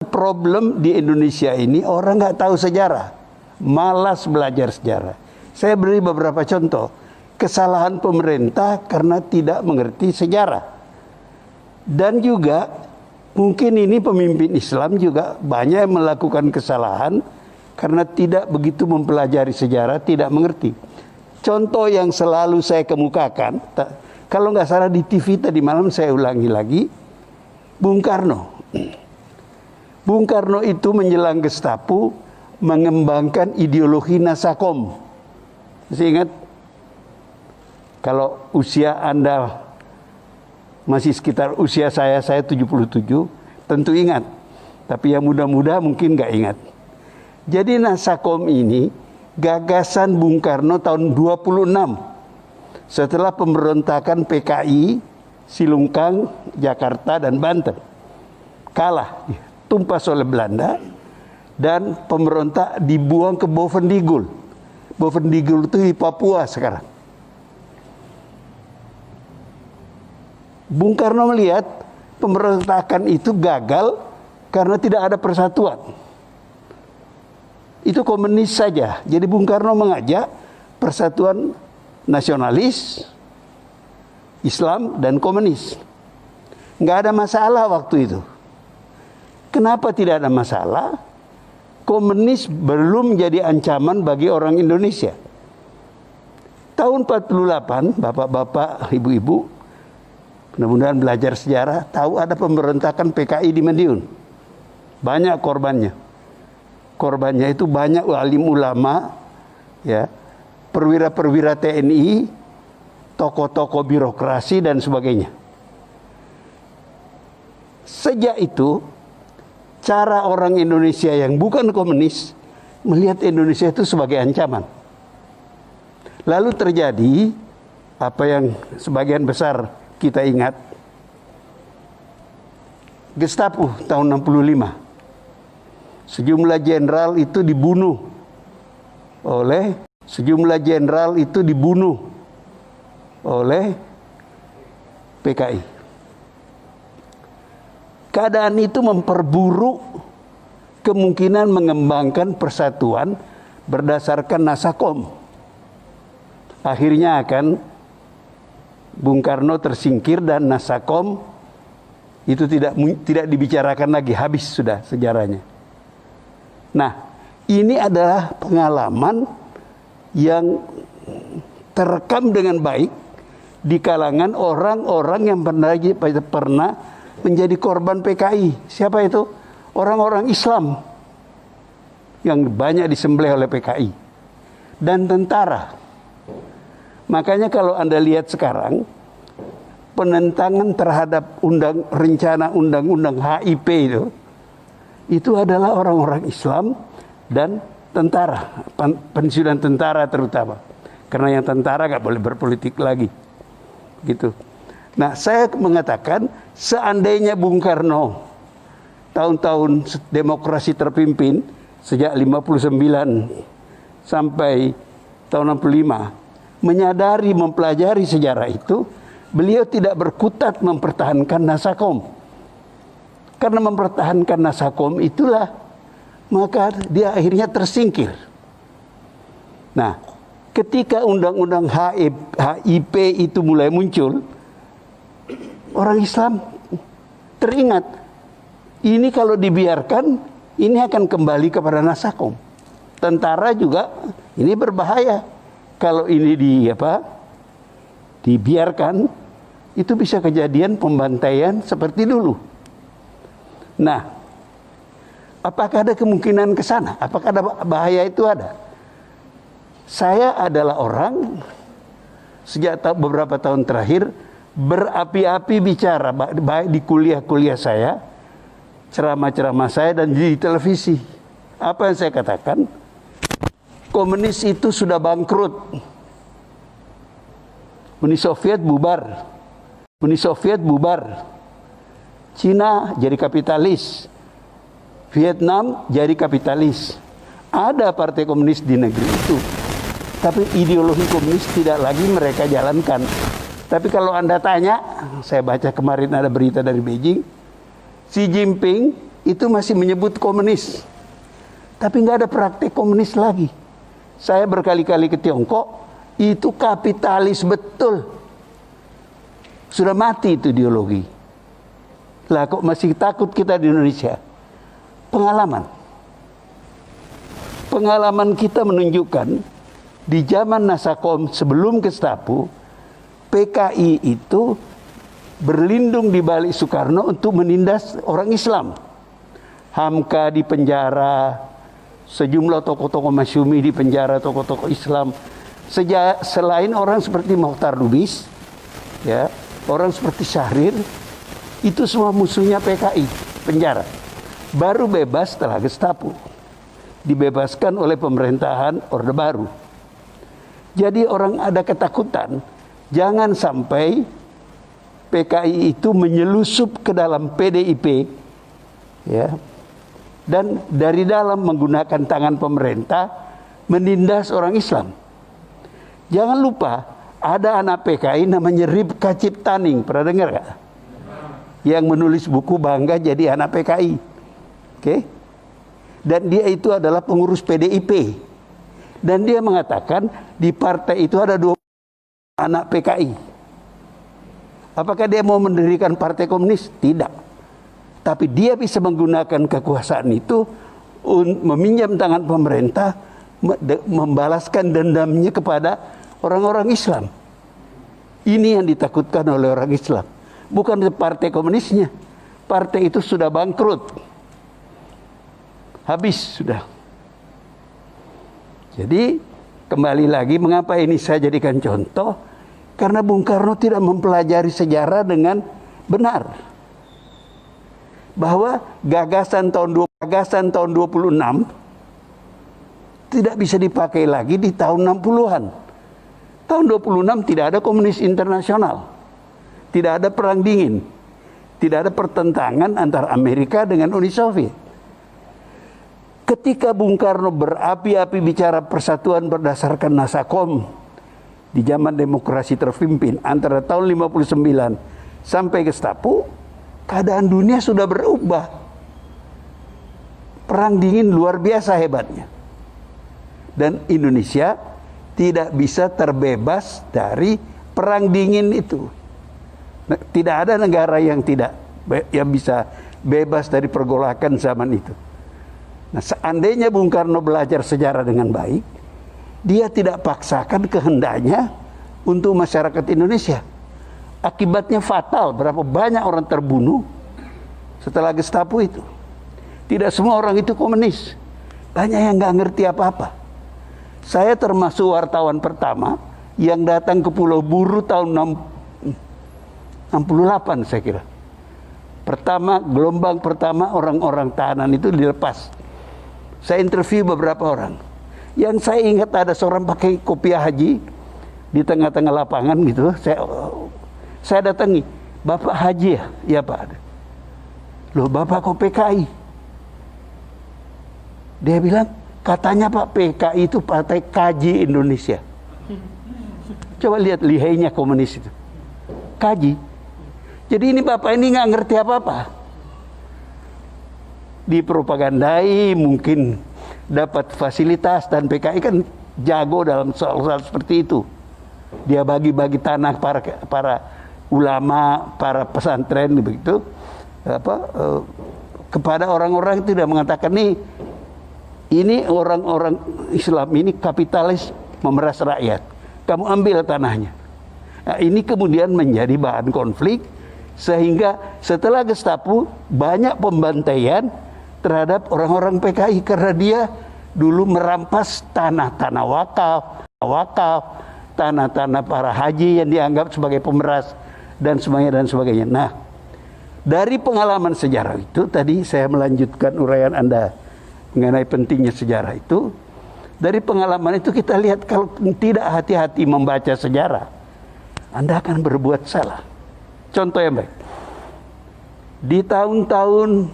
Problem di Indonesia ini orang nggak tahu sejarah, malas belajar sejarah. Saya beri beberapa contoh kesalahan pemerintah karena tidak mengerti sejarah. Dan juga mungkin ini pemimpin Islam juga banyak yang melakukan kesalahan karena tidak begitu mempelajari sejarah, tidak mengerti. Contoh yang selalu saya kemukakan, kalau nggak salah di TV tadi malam saya ulangi lagi, Bung Karno. Bung Karno itu menjelang Gestapo mengembangkan ideologi Nasakom. Masih ingat? Kalau usia Anda masih sekitar usia saya 77, tentu ingat. Tapi yang muda-muda mungkin nggak ingat. Jadi Nasakom ini gagasan Bung Karno tahun 26. Setelah pemberontakan PKI, Silungkang, Jakarta, dan Banten. Kalah, tumpas oleh Belanda, dan pemberontak dibuang ke Bovendigul. Bovendigul itu di Papua sekarang. Bung Karno melihat pemberontakan itu gagal karena tidak ada persatuan. Itu komunis saja. Jadi Bung Karno mengajak persatuan nasionalis, Islam, dan komunis. Nggak ada masalah waktu itu. Kenapa tidak ada masalah? Komunis belum jadi ancaman bagi orang Indonesia. Tahun 48, bapak-bapak, ibu-ibu, mudah-mudahan belajar sejarah, tahu ada pemberontakan PKI di Madiun. Banyak korbannya. Korbannya itu banyak alim ulama, ya, perwira-perwira TNI, tokoh-tokoh birokrasi, dan sebagainya. Sejak itu, cara orang Indonesia yang bukan komunis melihat Indonesia itu sebagai ancaman. Lalu terjadi apa yang sebagian besar kita ingat, Gestapo tahun 65. Sejumlah jenderal itu dibunuh oleh PKI. Keadaan itu memperburuk kemungkinan mengembangkan persatuan berdasarkan Nasakom. Akhirnya akan Bung Karno tersingkir dan Nasakom itu tidak dibicarakan lagi, habis sudah sejarahnya. Nah, ini adalah pengalaman yang terekam dengan baik di kalangan orang-orang yang pernah menjadi korban PKI. Siapa itu? Orang-orang Islam yang banyak disembelih oleh PKI dan tentara. Makanya kalau Anda lihat sekarang penentangan terhadap rencana undang-undang HIP itu adalah orang-orang Islam dan tentara, pensiunan tentara terutama. Karena yang tentara nggak boleh berpolitik lagi, gitu. Nah, saya mengatakan seandainya Bung Karno tahun-tahun demokrasi terpimpin sejak 59 sampai tahun 65 menyadari, mempelajari sejarah itu, beliau tidak berkutat mempertahankan Nasakom. Karena mempertahankan Nasakom itulah maka dia akhirnya tersingkir. Nah, ketika undang-undang HIP itu mulai muncul, orang Islam teringat, ini kalau dibiarkan, ini akan kembali kepada Nasakom. Tentara juga, ini berbahaya. Kalau ini dibiarkan, itu bisa kejadian pembantaian seperti dulu. Nah, apakah ada kemungkinan ke sana? Apakah ada bahaya itu ada? Saya adalah orang, sejak beberapa tahun terakhir, berapi-api bicara, baik di kuliah-kuliah saya, ceramah-ceramah saya, dan di televisi. Apa yang saya katakan? Komunis itu sudah bangkrut. Uni Soviet bubar. Cina jadi kapitalis. Vietnam jadi kapitalis. Ada partai komunis di negeri itu. Tapi ideologi komunis tidak lagi mereka jalankan. Tapi kalau Anda tanya, saya baca kemarin ada berita dari Beijing, Xi Jinping itu masih menyebut komunis. Tapi nggak ada praktek komunis lagi. Saya berkali-kali ke Tiongkok, itu kapitalis betul. Sudah mati itu ideologi. Lah kok masih takut kita di Indonesia? Pengalaman. Pengalaman kita menunjukkan di zaman Nasakom sebelum Gestapo, PKI itu berlindung di balik Soekarno untuk menindas orang Islam. Hamka di penjara, sejumlah tokoh-tokoh Masyumi di penjara, tokoh-tokoh Islam. Selain orang seperti Mokhtar Lubis, ya, orang seperti Syahrir, itu semua musuhnya PKI, penjara. Baru bebas setelah Gestapo. Dibebaskan oleh pemerintahan Orde Baru. Jadi orang ada ketakutan, jangan sampai PKI itu menyelusup ke dalam PDIP, ya, dan dari dalam menggunakan tangan pemerintah menindas orang Islam. Jangan lupa ada anak PKI namanya Ripka Ciptaning, pernah dengar gak? Yang menulis buku Bangga Jadi Anak PKI, oke? Dan dia itu adalah pengurus PDIP. Dan dia mengatakan di partai itu ada 2 anak PKI. Apakah dia mau mendirikan partai komunis? Tidak. Tapi dia bisa menggunakan kekuasaan itu meminjam tangan pemerintah, membalaskan dendamnya kepada orang-orang Islam. Ini yang ditakutkan oleh orang Islam. Bukan partai komunisnya. Partai itu sudah bangkrut. Habis sudah. Jadi kembali lagi mengapa ini saya jadikan contoh? Karena Bung Karno tidak mempelajari sejarah dengan benar. Bahwa gagasan tahun 26 tidak bisa dipakai lagi di tahun 60-an. Tahun 26 tidak ada komunis internasional. Tidak ada perang dingin. Tidak ada pertentangan antara Amerika dengan Uni Soviet. Ketika Bung Karno berapi-api bicara persatuan berdasarkan Nasakom di zaman demokrasi terpimpin antara tahun 59 sampai Gestapo, keadaan dunia sudah berubah. Perang dingin luar biasa hebatnya. Dan Indonesia tidak bisa terbebas dari perang dingin itu. Tidak ada negara yang bisa bebas dari pergolakan zaman itu. Nah, seandainya Bung Karno belajar sejarah dengan baik, dia tidak paksakan kehendaknya untuk masyarakat Indonesia. Akibatnya fatal, berapa banyak orang terbunuh setelah Gestapo itu. Tidak semua orang itu komunis. Banyak yang nggak ngerti apa-apa. Saya termasuk wartawan pertama yang datang ke Pulau Buru tahun 68 saya kira. Gelombang pertama orang-orang tahanan itu dilepas. Saya interview beberapa orang. Yang saya ingat ada seorang pakai kopiah haji di tengah-tengah lapangan gitu. Saya datangi, Bapak Haji ya? Ya Pak. Loh Bapak kok PKI? Dia bilang, katanya Pak PKI itu Partai Kaji Indonesia. Coba lihat lihainya komunis itu. Kaji. Jadi ini Bapak ini nggak ngerti apa-apa. Dipropagandai mungkin dapat fasilitas, dan PKI kan jago dalam soal-soal seperti itu. Dia bagi-bagi tanah para ulama, para pesantren begitu, kepada orang-orang tidak mengatakan ini orang-orang Islam ini kapitalis memeras rakyat. Kamu ambil tanahnya. Nah, ini kemudian menjadi bahan konflik sehingga setelah Gestapo banyak pembantaian terhadap orang-orang PKI karena dia dulu merampas tanah-tanah wakaf, tanah-tanah para haji yang dianggap sebagai pemeras dan sebagainya. Nah, dari pengalaman sejarah itu tadi saya melanjutkan uraian Anda mengenai pentingnya sejarah itu. Dari pengalaman itu kita lihat kalau tidak hati-hati membaca sejarah, Anda akan berbuat salah. Contoh yang baik. Di tahun-tahun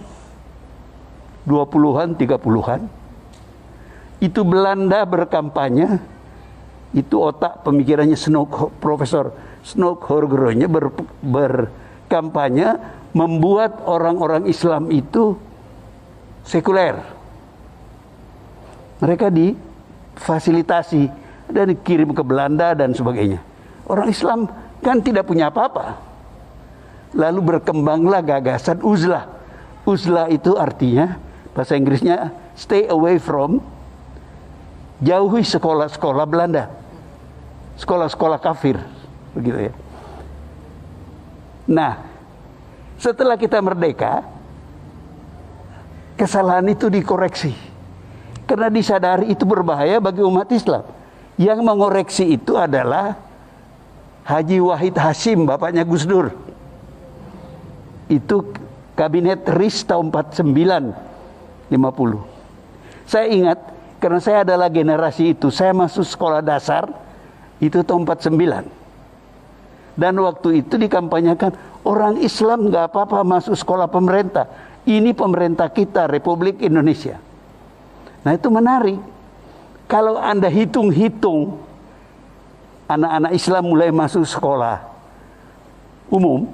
20-an, 30-an, itu Belanda berkampanye, itu otak pemikirannya Profesor Snoeck-Horgeroonya berkampanye membuat orang-orang Islam itu sekuler. Mereka difasilitasi dan dikirim ke Belanda dan sebagainya. Orang Islam kan tidak punya apa-apa. Lalu berkembanglah gagasan uzlah. Uzlah itu artinya, bahasa Inggrisnya stay away from, jauhi sekolah-sekolah Belanda, sekolah-sekolah kafir, begitu ya. Nah, setelah kita merdeka, kesalahan itu dikoreksi. Karena disadari itu berbahaya bagi umat Islam. Yang mengoreksi itu adalah Haji Wahid Hasyim, bapaknya Gus Dur. Itu kabinet RIS tahun 49-50. Saya ingat, karena saya adalah generasi itu, saya masuk sekolah dasar itu tahun 49. Dan waktu itu dikampanyekan, orang Islam nggak apa-apa masuk sekolah pemerintah. Ini pemerintah kita, Republik Indonesia. Nah itu menarik. Kalau Anda hitung-hitung, anak-anak Islam mulai masuk sekolah umum.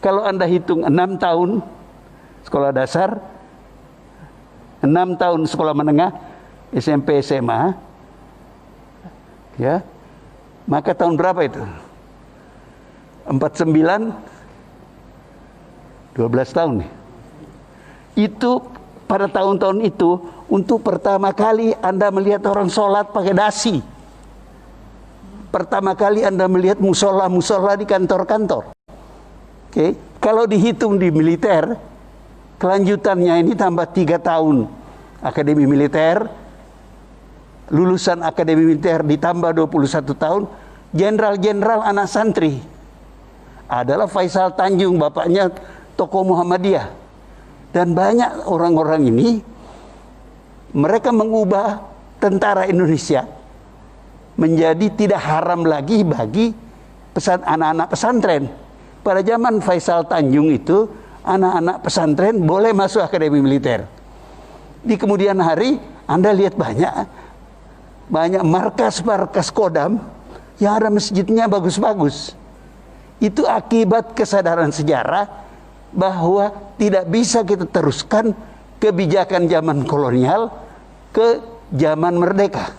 Kalau Anda hitung 6 tahun sekolah dasar, 6 tahun sekolah menengah, SMP, SMA, ya, maka tahun berapa itu? 49, 12 tahun nih. Itu pada tahun-tahun itu untuk pertama kali Anda melihat orang sholat pakai dasi. Pertama kali Anda melihat musola-musola di kantor-kantor. Oke, kalau dihitung di militer, kelanjutannya ini tambah 3 tahun akademi militer, lulusan akademi militer ditambah 21 tahun, jenderal-jenderal anak santri adalah Faisal Tanjung, bapaknya tokoh Muhammadiyah. Dan banyak orang-orang ini, mereka mengubah tentara Indonesia menjadi tidak haram lagi bagi anak-anak pesantren. Pada zaman Faisal Tanjung itu, anak-anak pesantren boleh masuk akademi militer. Di kemudian hari, Anda lihat banyak markas-markas Kodam yang ada masjidnya bagus-bagus. Itu akibat kesadaran sejarah bahwa tidak bisa kita teruskan kebijakan zaman kolonial ke zaman merdeka.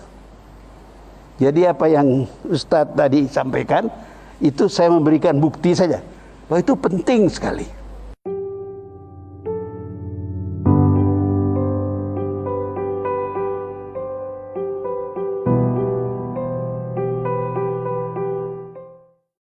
Jadi apa yang Ustadz tadi sampaikan, itu saya memberikan bukti saja bahwa itu penting sekali.